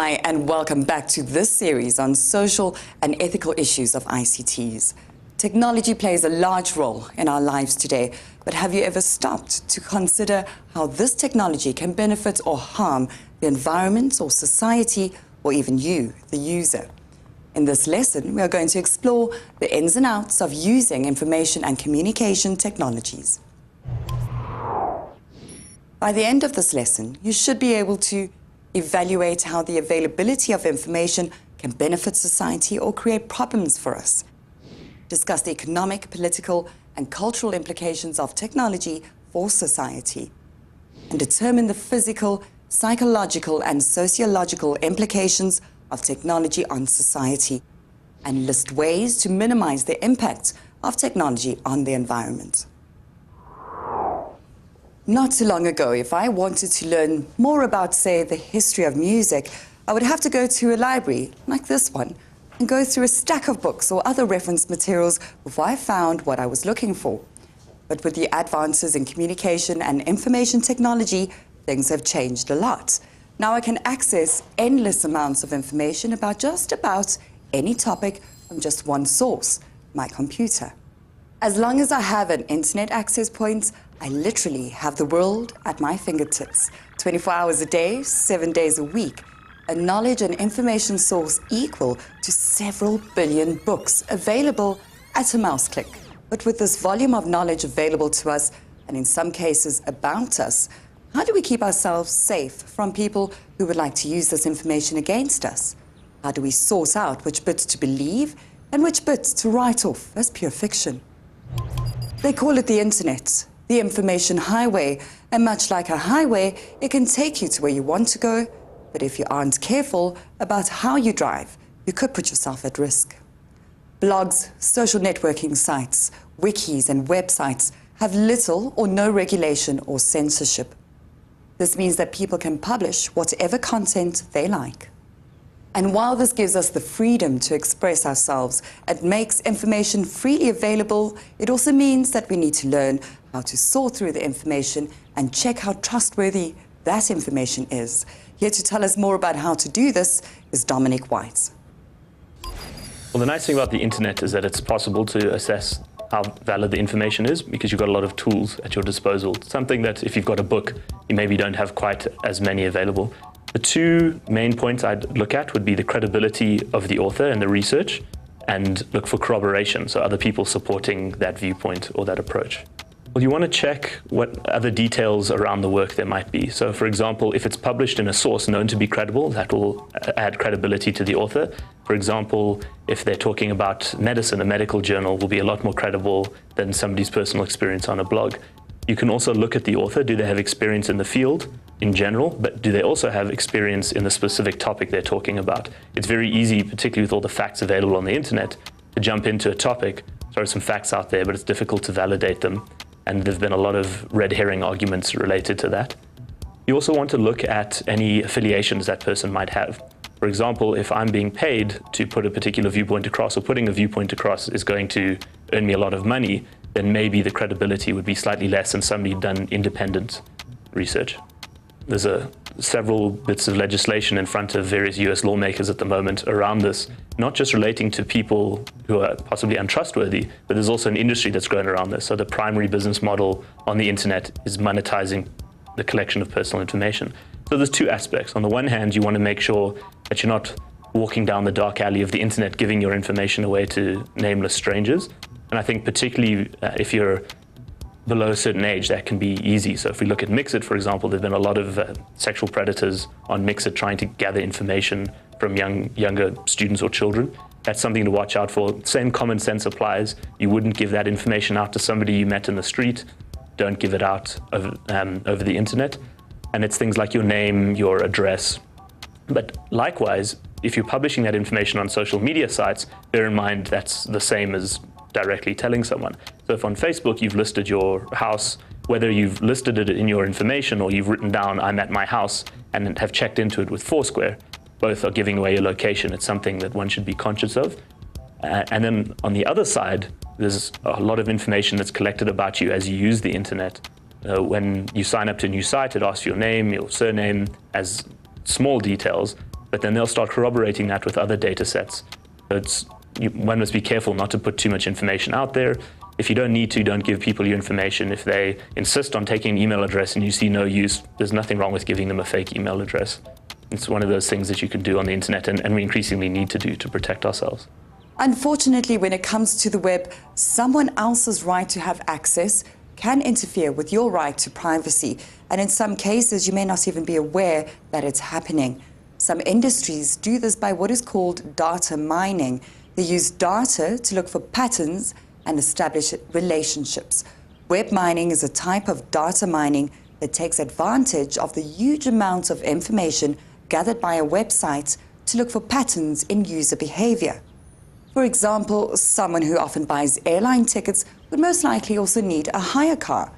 Hi, and welcome back to this series on social and ethical issues of ICTs. Technology plays a large role in our lives today, but have you ever stopped to consider how this technology can benefit or harm the environment or society, or even you, the user? In this lesson, we are going to explore the ins and outs of using information and communication technologies. By the end of this lesson, you should be able to evaluate how the availability of information can benefit society or create problems for us. Discuss the economic, political, and cultural implications of technology for society. And determine the physical, psychological, and sociological implications of technology on society. And list ways to minimize the impact of technology on the environment. Not too long ago, if I wanted to learn more about, say, the history of music, I would have to go to a library, like this one, and go through a stack of books or other reference materials before I found what I was looking for. But with the advances in communication and information technology, things have changed a lot. Now I can access endless amounts of information about just about any topic from just one source, my computer. As long as I have an internet access point, I literally have the world at my fingertips, 24 hours a day, 7 days a week. A knowledge and information source equal to several billion books available at a mouse click. But with this volume of knowledge available to us, and in some cases about us, how do we keep ourselves safe from people who would like to use this information against us? How do we sort out which bits to believe and which bits to write off as pure fiction? They call it the internet, the information highway, and much like a highway, it can take you to where you want to go, but if you aren't careful about how you drive, you could put yourself at risk. Blogs, social networking sites, wikis, and websites have little or no regulation or censorship. This means that people can publish whatever content they like. And while this gives us the freedom to express ourselves and makes information freely available, it also means that we need to learn how to sort through the information and check how trustworthy that information is. Here to tell us more about how to do this is Dominic White. Well, the nice thing about the internet is that it's possible to assess how valid the information is because you've got a lot of tools at your disposal. Something that if you've got a book, you maybe don't have quite as many available. The two main points I'd look at would be the credibility of the author and the research, and look for corroboration, so other people supporting that viewpoint or that approach. Well, you want to check what other details around the work there might be. So, for example, if it's published in a source known to be credible, that will add credibility to the author. For example, if they're talking about medicine, a medical journal will be a lot more credible than somebody's personal experience on a blog. You can also look at the author. Do they have experience in the field in general, but do they also have experience in the specific topic they're talking about? It's very easy, particularly with all the facts available on the internet, to jump into a topic, throw some facts out there, but it's difficult to validate them. And there've been a lot of red herring arguments related to that. You also want to look at any affiliations that person might have. For example, if I'm being paid to put a particular viewpoint across, or putting a viewpoint across is going to earn me a lot of money, then maybe the credibility would be slightly less than somebody who'd done independent research. There's several bits of legislation in front of various US lawmakers at the moment around this, not just relating to people who are possibly untrustworthy, but there's also an industry that's grown around this. So the primary business model on the internet is monetizing the collection of personal information. So there's two aspects. On the one hand, you want to make sure that you're not walking down the dark alley of the internet, giving your information away to nameless strangers. And I think particularly if you're below a certain age, that can be easy. So if we look at Mixit, for example, there've been a lot of sexual predators on Mixit trying to gather information from younger students or children. That's something to watch out for. Same common sense applies. You wouldn't give that information out to somebody you met in the street. Don't give it out over the internet. And it's things like your name, your address. But likewise, if you're publishing that information on social media sites, bear in mind that's the same as directly telling someone. So if on Facebook you've listed your house, whether you've listed it in your information or you've written down I'm at my house and have checked into it with Foursquare, both are giving away your location. It's something that one should be conscious of. And then on the other side, there's a lot of information that's collected about you as you use the internet. When you sign up to a new site, it asks your name, your surname as small details, but then they'll start corroborating that with other data sets. So one must be careful not to put too much information out there. If you don't need to, don't give people your information. If they insist on taking an email address and you see no use, there's nothing wrong with giving them a fake email address. It's one of those things that you can do on the internet, and we increasingly need to do to protect ourselves. Unfortunately, when it comes to the web, someone else's right to have access can interfere with your right to privacy. And in some cases, you may not even be aware that it's happening. Some industries do this by what is called data mining. They use data to look for patterns and establish relationships. Web mining is a type of data mining that takes advantage of the huge amounts of information gathered by a website to look for patterns in user behavior. For example, someone who often buys airline tickets would most likely also need a hire car.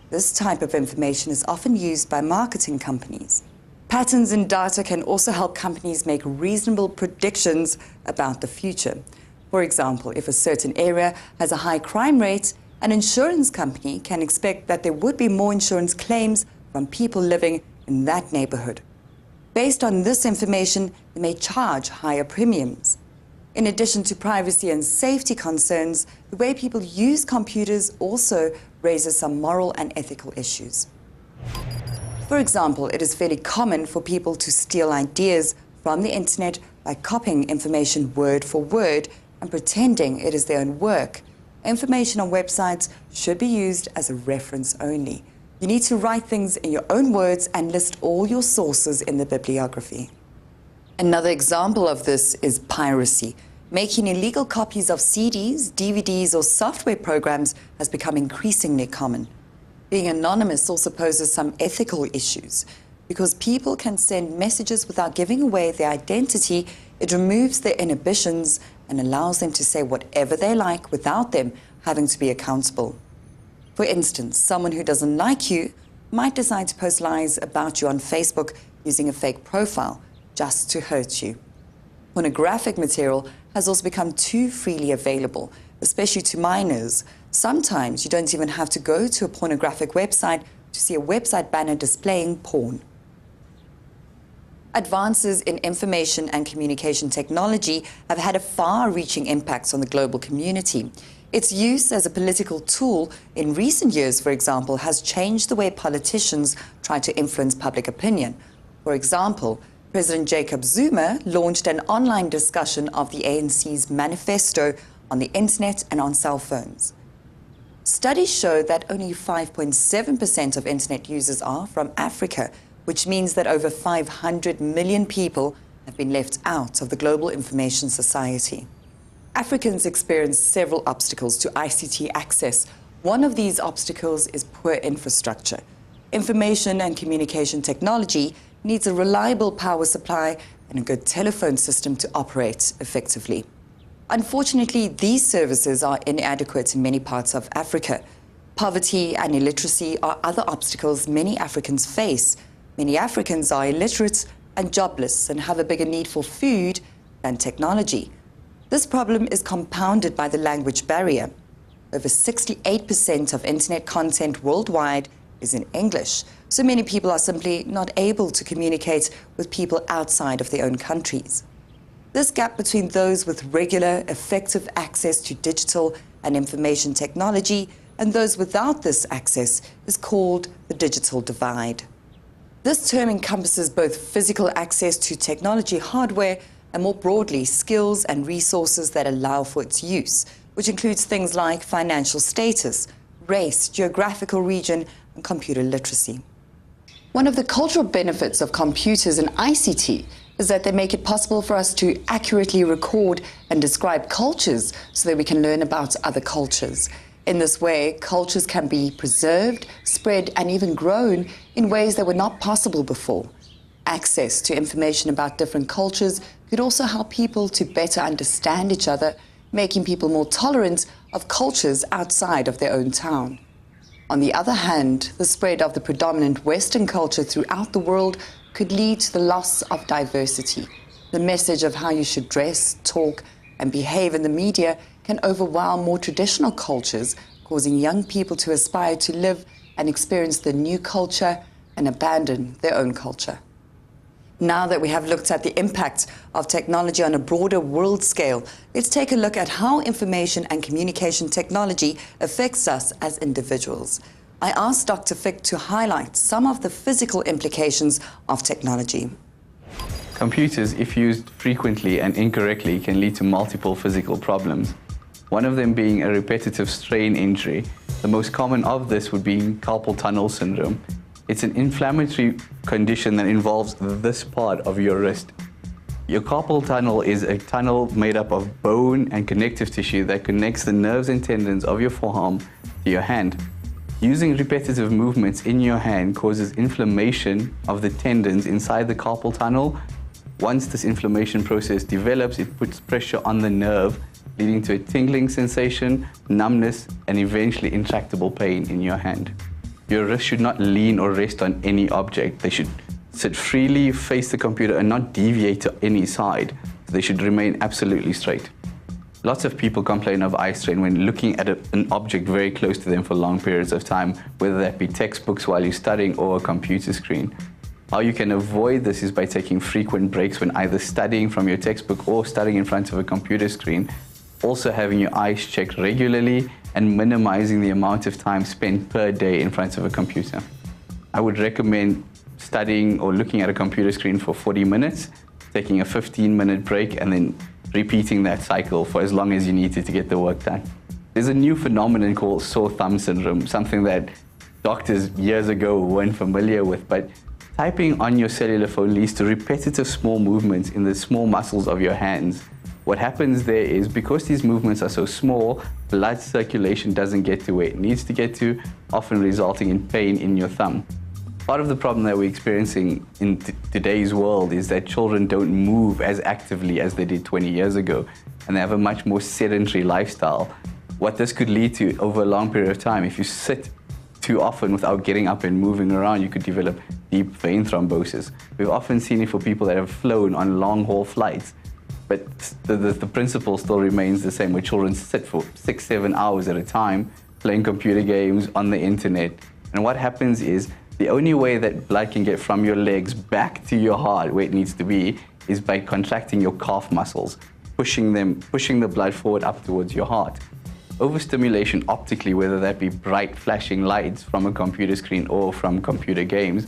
This type of information is often used by marketing companies. Patterns in data can also help companies make reasonable predictions about the future. For example, if a certain area has a high crime rate, an insurance company can expect that there would be more insurance claims from people living in that neighborhood. Based on this information, they may charge higher premiums. In addition to privacy and safety concerns, the way people use computers also raises some moral and ethical issues. For example, it is fairly common for people to steal ideas from the internet by copying information word for word and pretending it is their own work. Information on websites should be used as a reference only. You need to write things in your own words and list all your sources in the bibliography. Another example of this is piracy. Making illegal copies of CDs, DVDs, or software programs has become increasingly common. Being anonymous also poses some ethical issues. Because people can send messages without giving away their identity, it removes their inhibitions and allows them to say whatever they like without them having to be accountable. For instance, someone who doesn't like you might decide to post lies about you on Facebook using a fake profile just to hurt you. Pornographic material has also become too freely available, especially to minors. Sometimes you don't even have to go to a pornographic website to see a website banner displaying porn. Advances in information and communication technology have had a far-reaching impact on the global community. Its use as a political tool in recent years, for example, has changed the way politicians try to influence public opinion. For example, President Jacob Zuma launched an online discussion of the ANC's manifesto on the internet and on cell phones. Studies show that only 5.7% of internet users are from Africa, which means that over 500 million people have been left out of the global information society. Africans experience several obstacles to ICT access. One of these obstacles is poor infrastructure. Information and communication technology needs a reliable power supply and a good telephone system to operate effectively. Unfortunately, these services are inadequate in many parts of Africa. Poverty and illiteracy are other obstacles many Africans face. Many Africans are illiterate and jobless and have a bigger need for food than technology. This problem is compounded by the language barrier. Over 68% of internet content worldwide is in English, so many people are simply not able to communicate with people outside of their own countries. This gap between those with regular, effective access to digital and information technology and those without this access is called the digital divide. This term encompasses both physical access to technology hardware and more broadly skills and resources that allow for its use, which includes things like financial status, race, geographical region, and computer literacy. One of the cultural benefits of computers and ICT is that they make it possible for us to accurately record and describe cultures so that we can learn about other cultures. In this way, cultures can be preserved, spread, and even grown in ways that were not possible before. Access to information about different cultures could also help people to better understand each other, making people more tolerant of cultures outside of their own town. On the other hand, the spread of the predominant Western culture throughout the world could lead to the loss of diversity. The message of how you should dress, talk, and behave in the media can overwhelm more traditional cultures, causing young people to aspire to live and experience the new culture and abandon their own culture. Now that we have looked at the impact of technology on a broader world scale, let's take a look at how information and communication technology affects us as individuals. I asked Dr. Fick to highlight some of the physical implications of technology. Computers, if used frequently and incorrectly, can lead to multiple physical problems. One of them being a repetitive strain injury. The most common of this would be carpal tunnel syndrome. It's an inflammatory condition that involves this part of your wrist. Your carpal tunnel is a tunnel made up of bone and connective tissue that connects the nerves and tendons of your forearm to your hand. Using repetitive movements in your hand causes inflammation of the tendons inside the carpal tunnel. Once this inflammation process develops, it puts pressure on the nerve, leading to a tingling sensation, numbness, and eventually intractable pain in your hand. Your wrist should not lean or rest on any object. They should sit freely, face the computer, and not deviate to any side. They should remain absolutely straight. Lots of people complain of eye strain when looking at an object very close to them for long periods of time, whether that be textbooks while you're studying or a computer screen. How you can avoid this is by taking frequent breaks when either studying from your textbook or studying in front of a computer screen. Also having your eyes checked regularly and minimizing the amount of time spent per day in front of a computer. I would recommend studying or looking at a computer screen for 40 minutes, taking a 15-minute break, and then repeating that cycle for as long as you need to get the work done. There's a new phenomenon called sore thumb syndrome, something that doctors years ago weren't familiar with, but typing on your cellular phone leads to repetitive small movements in the small muscles of your hands. What happens there is, because these movements are so small, blood circulation doesn't get to where it needs to get to, often resulting in pain in your thumb. Part of the problem that we're experiencing in today's world is that children don't move as actively as they did 20 years ago, and they have a much more sedentary lifestyle. What this could lead to over a long period of time, if you sit too often without getting up and moving around, you could develop deep vein thrombosis. We've often seen it for people that have flown on long-haul flights. But the principle still remains the same, where children sit for 6-7 hours at a time, playing computer games on the internet. And what happens is, the only way that blood can get from your legs back to your heart, where it needs to be, is by contracting your calf muscles, pushing the blood forward up towards your heart. Overstimulation optically, whether that be bright flashing lights from a computer screen or from computer games,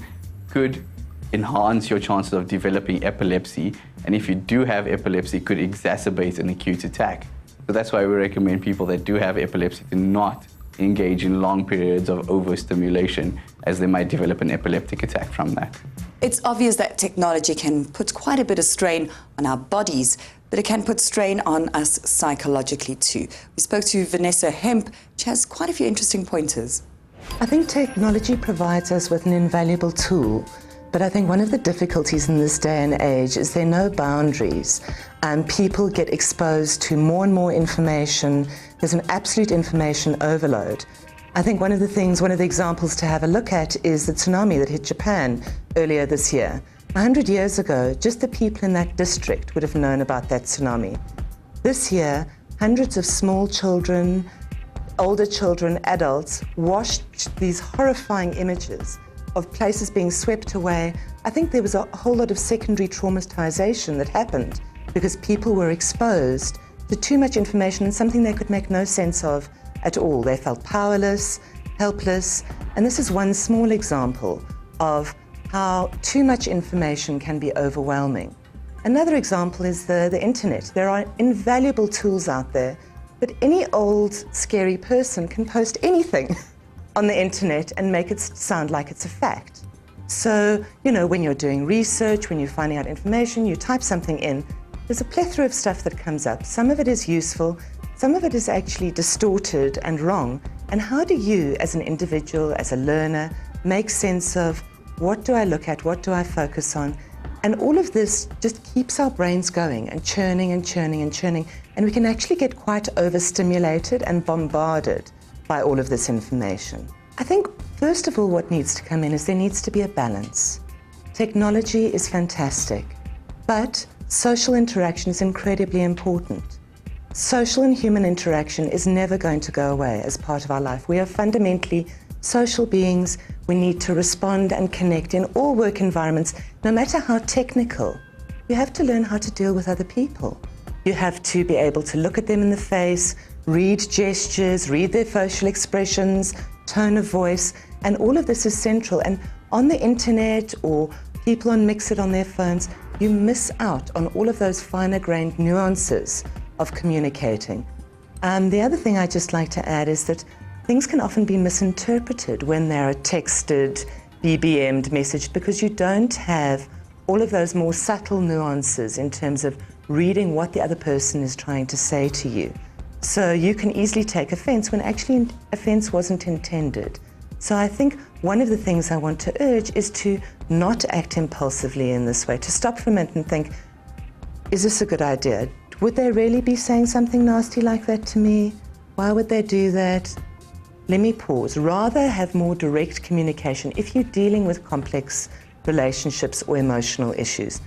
could enhance your chances of developing epilepsy, and if you do have epilepsy, could exacerbate an acute attack. So that's why we recommend people that do have epilepsy to not engage in long periods of overstimulation, as they might develop an epileptic attack from that. It's obvious that technology can put quite a bit of strain on our bodies, but it can put strain on us psychologically too. We spoke to Vanessa Hemp. She has quite a few interesting pointers. I think technology provides us with an invaluable tool. But I think one of the difficulties in this day and age is there are no boundaries, and people get exposed to more and more information. There's an absolute information overload. I think one of the examples to have a look at is the tsunami that hit Japan earlier this year. 100 years ago, just the people in that district would have known about that tsunami. This year, hundreds of small children, older children, adults watched these horrifying images of places being swept away. I think there was a whole lot of secondary traumatization that happened because people were exposed to too much information and something they could make no sense of at all. They felt powerless, helpless, and this is one small example of how too much information can be overwhelming. Another example is the internet. There are invaluable tools out there, but any old, scary person can post anything on the internet and make it sound like it's a fact. So, when you're doing research, when you're finding out information, you type something in, there's a plethora of stuff that comes up. Some of it is useful, some of it is actually distorted and wrong. And how do you, as an individual, as a learner, make sense of what do I look at, what do I focus on? And all of this just keeps our brains going and churning and churning and churning. And we can actually get quite overstimulated and bombarded by all of this information. I think, first of all, what needs to come in is there needs to be a balance. Technology is fantastic, but social interaction is incredibly important. Social and human interaction is never going to go away as part of our life. We are fundamentally social beings. We need to respond and connect in all work environments, no matter how technical. You have to learn how to deal with other people. You have to be able to look at them in the face, read gestures, read their facial expressions, tone of voice, and all of this is central. And on the internet or people on Mix It on their phones, you miss out on all of those finer grained nuances of communicating. The other thing I'd just like to add is that things can often be misinterpreted when they're texted, BBM'd, messaged, because you don't have all of those more subtle nuances in terms of reading what the other person is trying to say to you. So you can easily take offense when actually offense wasn't intended. So I think one of the things I want to urge is to not act impulsively in this way, to stop for a minute and think, is this a good idea? Would they really be saying something nasty like that to me? Why would they do that? Let me pause. Rather have more direct communication if you're dealing with complex relationships or emotional issues.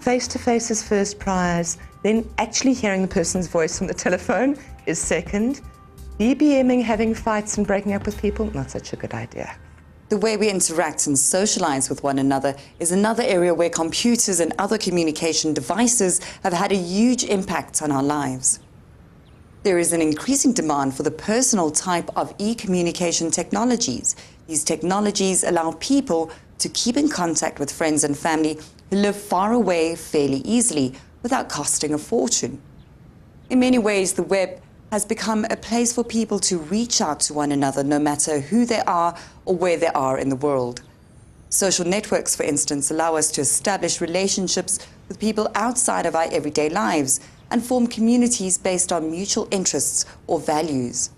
Face-to-face is first prize, then actually hearing the person's voice on the telephone is second. BBMing, having fights and breaking up with people, not such a good idea. The way we interact and socialize with one another is another area where computers and other communication devices have had a huge impact on our lives. There is an increasing demand for the personal type of e-communication technologies. These technologies allow people to keep in contact with friends and family who live far away fairly easily without costing a fortune. In many ways, the web has become a place for people to reach out to one another no matter who they are or where they are in the world. Social networks, for instance, allow us to establish relationships with people outside of our everyday lives and form communities based on mutual interests or values.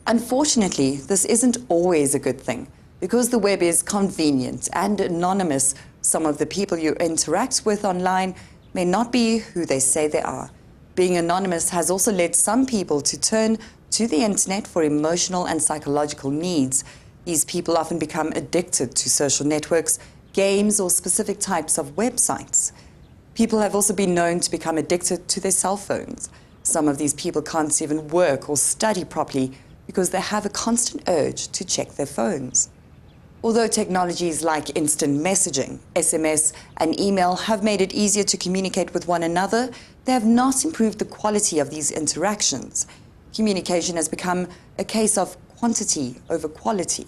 Unfortunately, this isn't always a good thing. Because the web is convenient and anonymous, some of the people you interact with online may not be who they say they are. Being anonymous has also led some people to turn to the internet for emotional and psychological needs. These people often become addicted to social networks, games, or specific types of websites. People have also been known to become addicted to their cell phones. Some of these people can't even work or study properly because they have a constant urge to check their phones. Although technologies like instant messaging, SMS, and email have made it easier to communicate with one another, they have not improved the quality of these interactions. Communication has become a case of quantity over quality.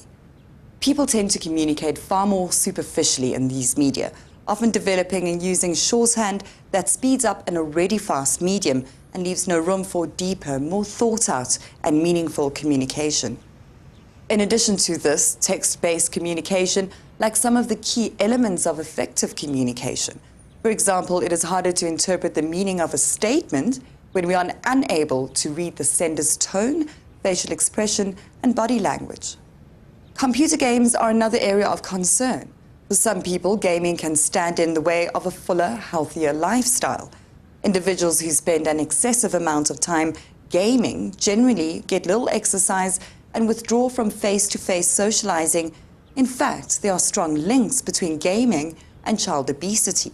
People tend to communicate far more superficially in these media, often developing and using shorthand that speeds up an already fast medium and leaves no room for deeper, more thought-out and meaningful communication. In addition to this, text-based communication lacks some of the key elements of effective communication. For example, it is harder to interpret the meaning of a statement when we are unable to read the sender's tone, facial expression, and body language. Computer games are another area of concern. For some people, gaming can stand in the way of a fuller, healthier lifestyle. Individuals who spend an excessive amount of time gaming generally get little exercise and withdraw from face-to-face socializing. In fact, there are strong links between gaming and child obesity.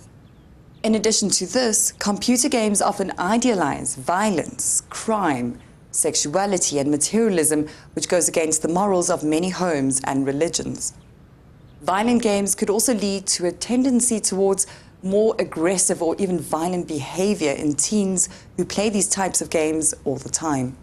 In addition to this, computer games often idealize violence, crime, sexuality, and materialism, which goes against the morals of many homes and religions. Violent games could also lead to a tendency towards more aggressive or even violent behavior in teens who play these types of games all the time.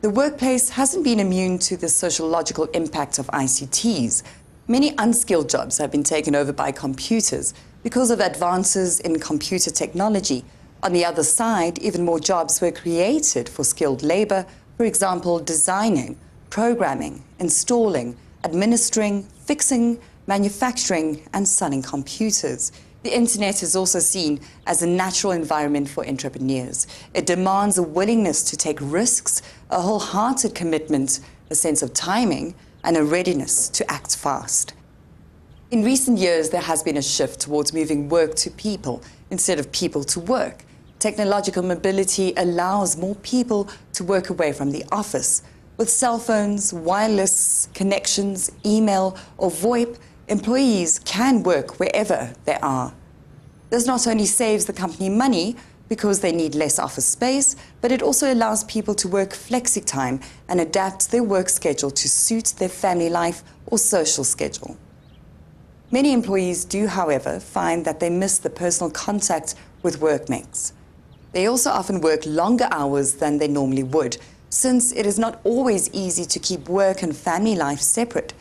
The workplace hasn't been immune to the sociological impact of ICTs. Many unskilled jobs have been taken over by computers because of advances in computer technology. On the other side, even more jobs were created for skilled labor, for example, designing, programming, installing, administering, fixing, manufacturing, and selling computers. The internet is also seen as a natural environment for entrepreneurs. It demands a willingness to take risks, a wholehearted commitment, a sense of timing, and a readiness to act fast. In recent years, there has been a shift towards moving work to people instead of people to work. Technological mobility allows more people to work away from the office. With cell phones, wireless connections, email, or VoIP, employees can work wherever they are. This not only saves the company money, because they need less office space, but it also allows people to work flexi-time and adapt their work schedule to suit their family life or social schedule. Many employees do, however, find that they miss the personal contact with workmates. They also often work longer hours than they normally would, since it is not always easy to keep work and family life separate.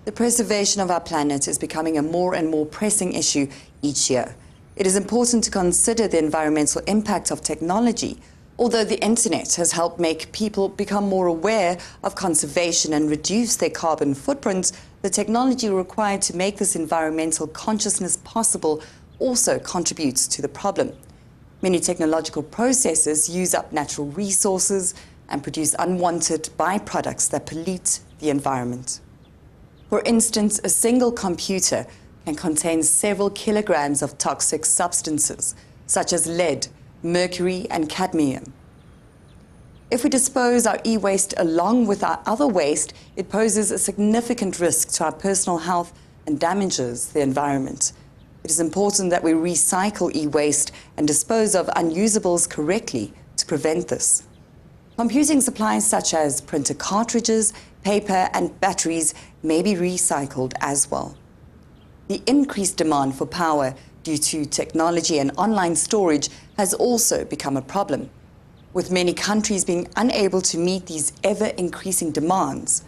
The preservation of our planet is becoming a more and more pressing issue each year. It is important to consider the environmental impact of technology. Although the internet has helped make people become more aware of conservation and reduce their carbon footprint, the technology required to make this environmental consciousness possible also contributes to the problem. Many technological processes use up natural resources and produce unwanted byproducts that pollute the environment. For instance, a single computer can contain several kilograms of toxic substances, such as lead, mercury, and cadmium. If we dispose our e-waste along with our other waste, it poses a significant risk to our personal health and damages the environment. It is important that we recycle e-waste and dispose of unusables correctly to prevent this. Computing supplies such as printer cartridges, paper, and batteries may be recycled as well. The increased demand for power due to technology and online storage has also become a problem, with many countries being unable to meet these ever-increasing demands.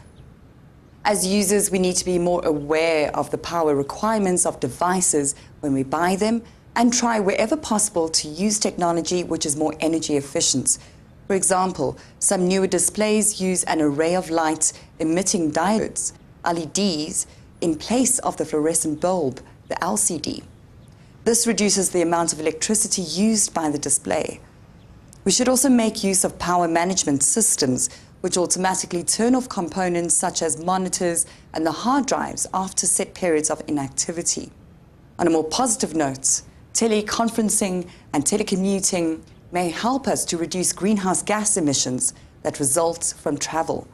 As users, we need to be more aware of the power requirements of devices when we buy them and try wherever possible to use technology which is more energy efficient. For example, some newer displays use an array of lights emitting diodes, LEDs, in place of the fluorescent bulb, the LCD. This reduces the amount of electricity used by the display. We should also make use of power management systems, which automatically turn off components such as monitors and the hard drives after set periods of inactivity. On a more positive note, teleconferencing and telecommuting may help us to reduce greenhouse gas emissions that result from travel.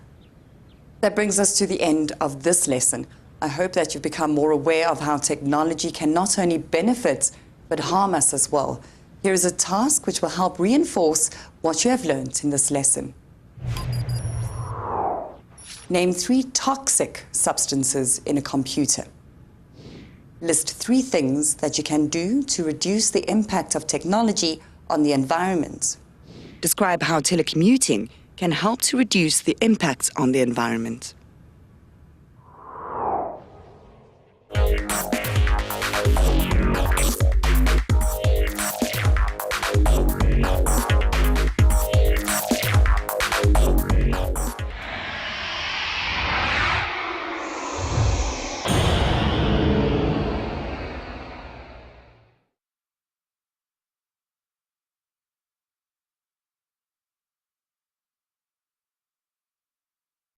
That brings us to the end of this lesson. I hope that you've become more aware of how technology can not only benefit, but harm us as well. Here is a task which will help reinforce what you have learned in this lesson. Name 3 toxic substances in a computer. List 3 things that you can do to reduce the impact of technology on the environment. Describe how telecommuting can help to reduce the impacts on the environment.